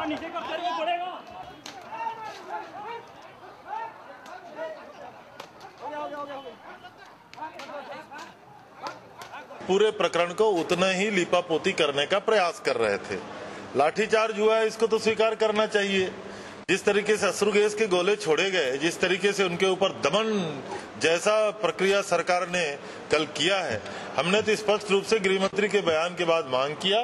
नीचे का पड़ेगा। पूरे प्रकरण को उतना ही लीपापोती करने का प्रयास कर रहे थे। लाठीचार्ज हुआ है, इसको तो स्वीकार करना चाहिए। जिस तरीके से अश्रु गैस के गोले छोड़े गए, जिस तरीके से उनके ऊपर दमन जैसा प्रक्रिया सरकार ने कल किया है, हमने तो स्पष्ट रूप से गृह मंत्री के बयान के बाद मांग किया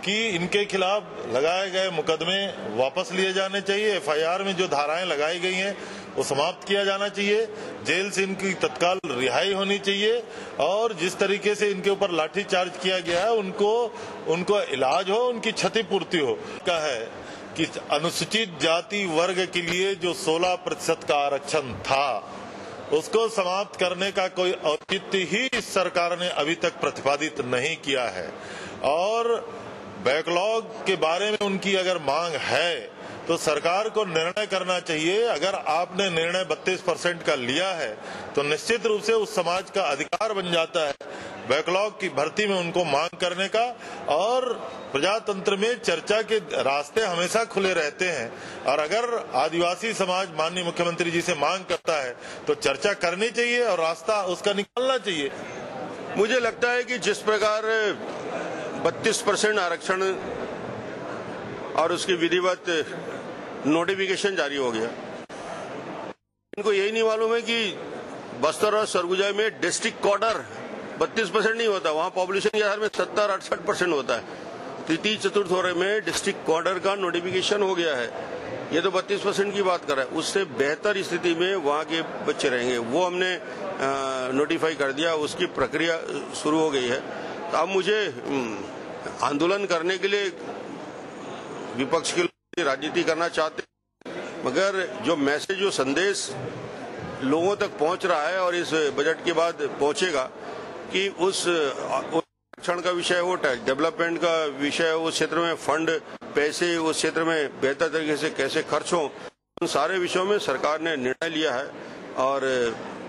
कि इनके खिलाफ लगाए गए मुकदमे वापस लिए जाने चाहिए। एफआईआर में जो धाराएं लगाई गई हैं वो समाप्त किया जाना चाहिए। जेल से इनकी तत्काल रिहाई होनी चाहिए और जिस तरीके से इनके ऊपर लाठीचार्ज किया गया है उनको इलाज हो, उनकी क्षतिपूर्ति हो। का है कि अनुसूचित जाति वर्ग के लिए जो 16% का आरक्षण था उसको समाप्त करने का कोई औचित्य ही सरकार ने अभी तक प्रतिपादित नहीं किया है। और बैकलॉग के बारे में उनकी अगर मांग है तो सरकार को निर्णय करना चाहिए। अगर आपने निर्णय 32% का लिया है तो निश्चित रूप से उस समाज का अधिकार बन जाता है बैकलॉग की भर्ती में उनको मांग करने का। और प्रजातंत्र में चर्चा के रास्ते हमेशा खुले रहते हैं और अगर आदिवासी समाज माननीय मुख्यमंत्री जी से मांग करता है तो चर्चा करनी चाहिए और रास्ता उसका निकालना चाहिए। मुझे लगता है कि जिस प्रकार 32% आरक्षण और उसकी विधिवत नोटिफिकेशन जारी हो गया, इनको यही नहीं मालूम है कि बस्तर और सरगुजा में डिस्ट्रिक्ट क्वार्टर 32% नहीं होता, वहां पॉपुलेशन के आधार में 70-68% होता है। तृतीय चतुर्थ होरे में डिस्ट्रिक्ट क्वार्टर का नोटिफिकेशन हो गया है। ये तो 32% की बात कर रहा है। उससे बेहतर स्थिति में वहां के बच्चे रहेंगे, वो हमने नोटिफाई कर दिया, उसकी प्रक्रिया शुरू हो गई है। तो अब मुझे आंदोलन करने के लिए विपक्ष के लोग राजनीति करना चाहते, मगर जो मैसेज, जो संदेश लोगों तक पहुंच रहा है और इस बजट के बाद पहुंचेगा कि उस आरक्षण का विषय हो, डेवलपमेंट का विषय, उस क्षेत्र में फंड, पैसे उस क्षेत्र में बेहतर तरीके से कैसे खर्च हो, उन सारे विषयों में सरकार ने निर्णय लिया है। और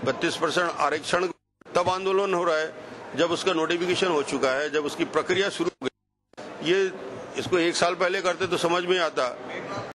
32% आरक्षण तब आंदोलन हो रहा है जब उसका नोटिफिकेशन हो चुका है, जब उसकी प्रक्रिया शुरू हो गई। ये इसको 1 साल पहले करते तो समझ में आता।